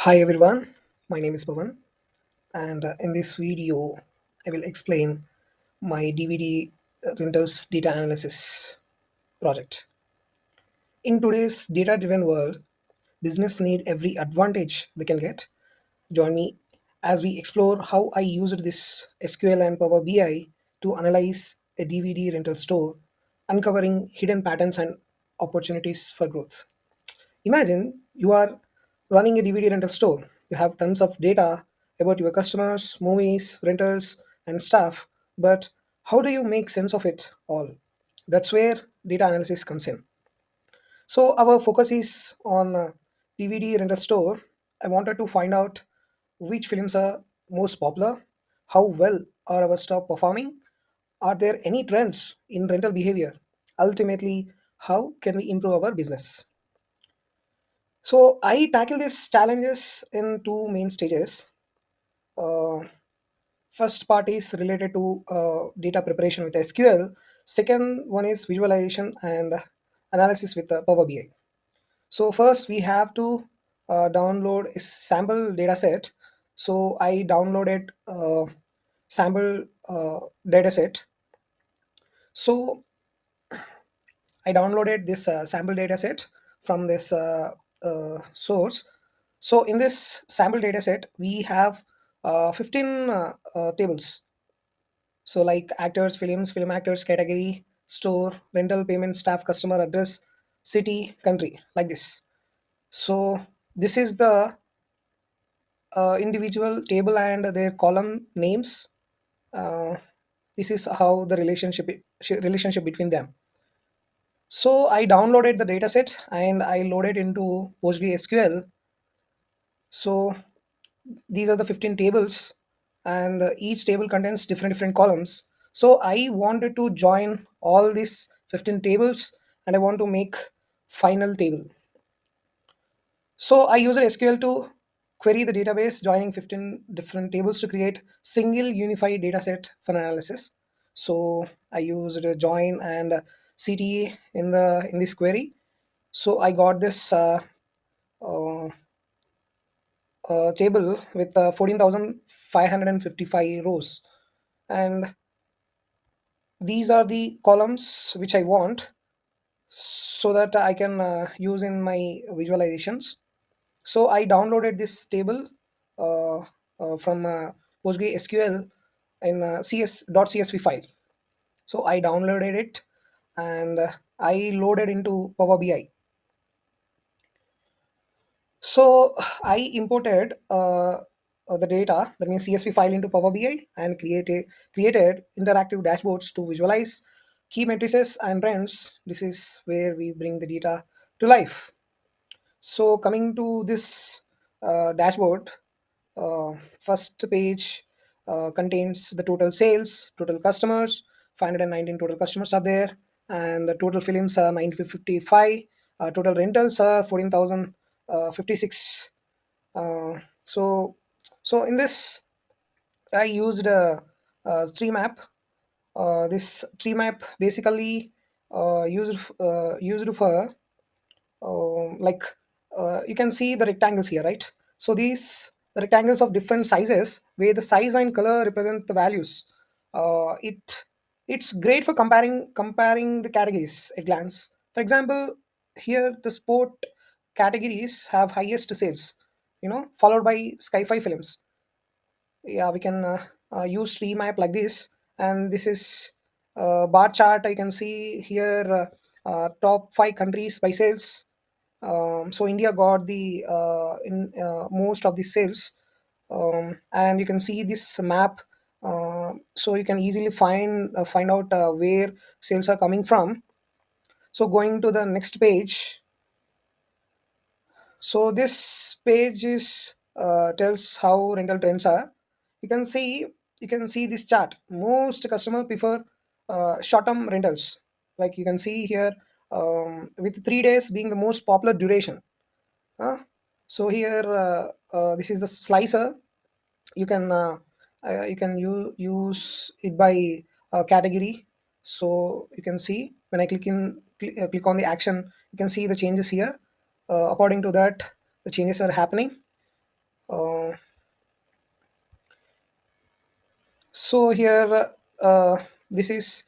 Hi everyone, my name is Pavan, and in this video, I will explain my DVD rentals data analysis project. In today's data driven world, business need every advantage they can get. Join me as we explore how I used this SQL and Power BI to analyze a DVD rental store, uncovering hidden patterns and opportunities for growth. Imagine you are running a DVD rental store. You have tons of data about your customers, movies, rentals, and staff, but how do you make sense of it all? That's where data analysis comes in. So, our focus is on DVD rental store. I wanted to find out which films are most popular, how well are our staff performing, are there any trends in rental behavior? Ultimately, how can we improve our business? So I tackle these challenges in two main stages. Uh, First part is related to data preparation with SQL. Second one is visualization and analysis with Power BI. So first we have to download a sample data set. So I downloaded sample data set. So I downloaded this sample data set from this source. So in this sample data set, we have 15 tables. So like actors, films, film actors, category, store, rental, payment, staff, customer, address, city, country, like this. So this is the individual table and their column names. Uh, this is how the relationship between them. So I downloaded the dataset and I loaded into PostgreSQL. So these are the 15 tables, and each table contains different columns. So I wanted to join all these 15 tables, and I want to make final table. So I used SQL to query the database, joining 15 different tables to create single unified dataset for analysis. So I used join and CTE in this query. So I got this uh, table with 14,555 rows, and these are the columns which I want so that I can use in my visualizations. So I downloaded this table uh, from PostgreSQL in cs.csv file. So I downloaded it and I loaded into Power BI. So I imported the data, that means CSV file, into Power BI and created interactive dashboards to visualize key matrices and trends. This is where we bring the data to life. So coming to this dashboard, uh, first page contains the total sales, total customers, 519 total customers are there, and the total films are 955, total rentals are 14,056. Uh, so, so in this, I used a tree map. This tree map basically used for like you can see the rectangles here, right? So these rectangles of different sizes, where the size and color represent the values. It's great for comparing the categories at glance. For example, here the sport categories have highest sales, followed by sci-fi films. Yeah, we can use tree map like this, and this is bar chart. You can see here top five countries by sales. So India got the in most of the sales, and you can see this map. So you can easily find out where sales are coming from. So going to the next page. So this page is tells how rental trends are. You can see you can see this chart. Most customer prefer short-term rentals. Like you can see here, with 3 days being the most popular duration. Huh? So here, this is the slicer. You can use it by category. So you can see when I click on the action, you can see the changes here. According to that, the changes are happening. Uh, so here, this is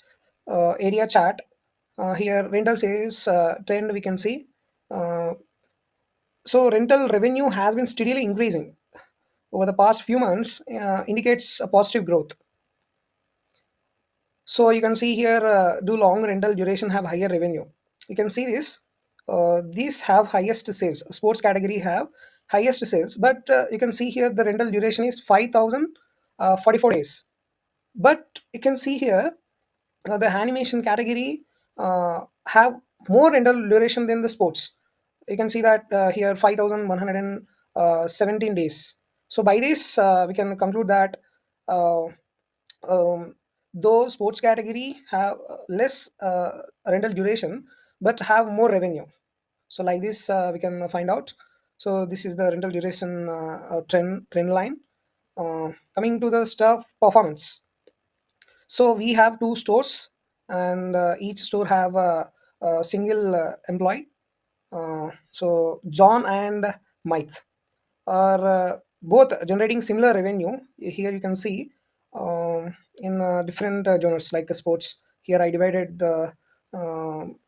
area chart. Here rental sales trend we can see. Uh, so rental revenue has been steadily increasing over the past few months, indicates a positive growth. So you can see here, do long rental duration have higher revenue? You can see this. These have highest sales. Sports category have highest sales, but you can see here the rental duration is 5,044 days. But you can see here the animation category have more rental duration than the sports. You can see that here 5,117 days. So by this we can conclude that uh, um, though sports category have less rental duration but have more revenue. So like this we can find out. So this is the rental duration trend line. Coming to the staff performance, so we have two stores, and each store have a single employee. So John and Mike are both generating similar revenue. Here you can see in different genres like sports. Here I divided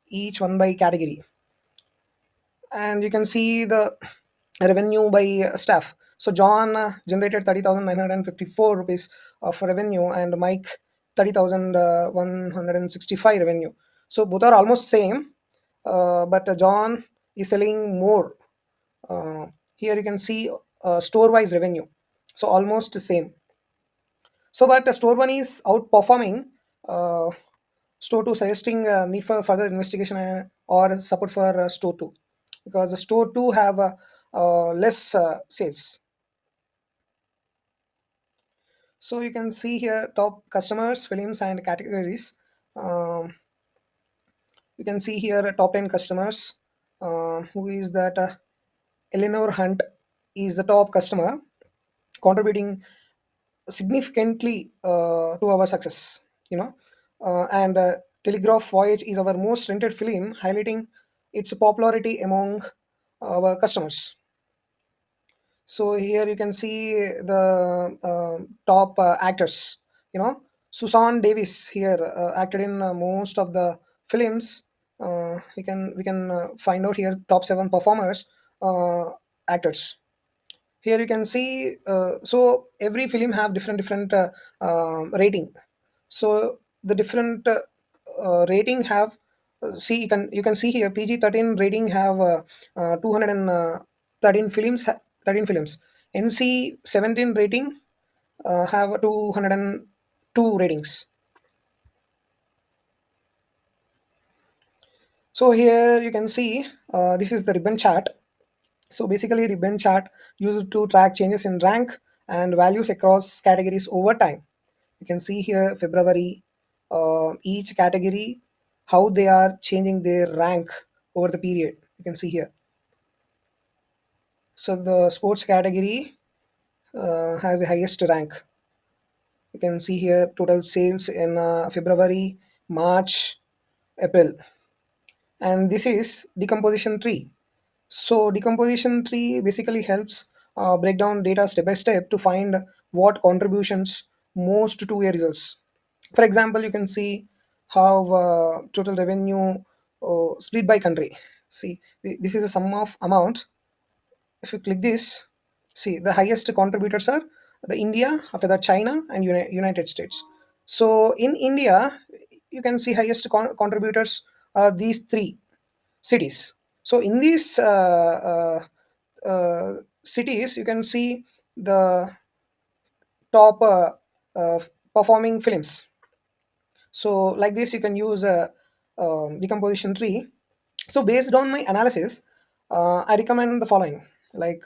each one by category, and you can see the revenue by staff. So John generated 30,954 rupees of revenue, and Mike 30,165 revenue. So both are almost same, but John is selling more. Here you can see store wise revenue, so almost the same. So but store one is outperforming uh, store 2, suggesting need for further investigation or support for store 2, because the store 2 have less sales. So you can see here top customers, films and categories. um, you can see here top 10 customers. Who is that? Eleanor Hunt is the top customer, contributing significantly to our success, you know. And Telegraph Voyage is our most rented film, highlighting its popularity among our customers. So here you can see the top actors, you know. Susan Davis here acted in most of the films. We can find out here top 7 performers, actors. Here you can see so every film have different rating. So the different rating have, see, you can see here PG-13 rating have 213 films, 13 films. NC-17 rating have 202 ratings. So here you can see this is the ribbon chart. So basically, ribbon chart used to track changes in rank and values across categories over time. You can see here February, each category, how they are changing their rank over the period. You can see here. So the sports category has the highest rank. You can see here total sales in February, March, April, and this is decomposition tree. So decomposition tree basically helps break down data step by step to find what contributions most to your results. For example, you can see how total revenue split by country. See, this is a sum of amount. If you click this, see the highest contributors are the India, after that China and United States. So in India, you can see highest contributors are these three cities. So in these cities, you can see the top uh, performing films. So like this, you can use a decomposition tree. So based on my analysis, I recommend the following: like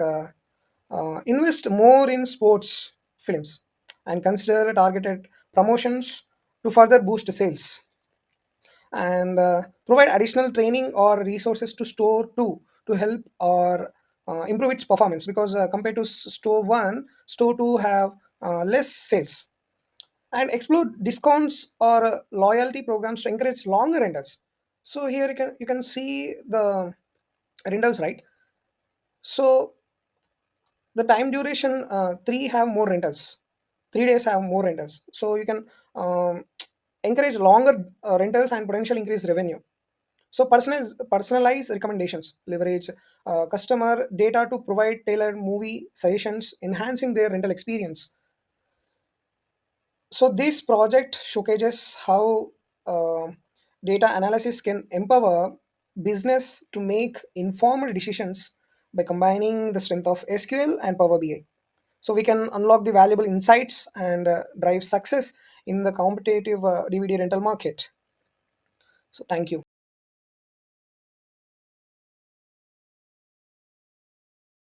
invest more in sports films and consider targeted promotions to further boost sales, and provide additional training or resources to store 2 to help or improve its performance, because compared to store 1, store 2 have less sales. And explore discounts or loyalty programs to encourage longer rentals. So here you can see the rentals, right? So The time duration, three have more rentals, 3 days have more rentals, so you can encourage longer rentals and potential increase revenue. So personalize recommendations, leverage customer data to provide tailored movie suggestions, enhancing their rental experience. So this project showcases how data analysis can empower business to make informed decisions by combining the strength of SQL and Power BI. So we can unlock the valuable insights and drive success in the competitive DVD rental market. So thank you.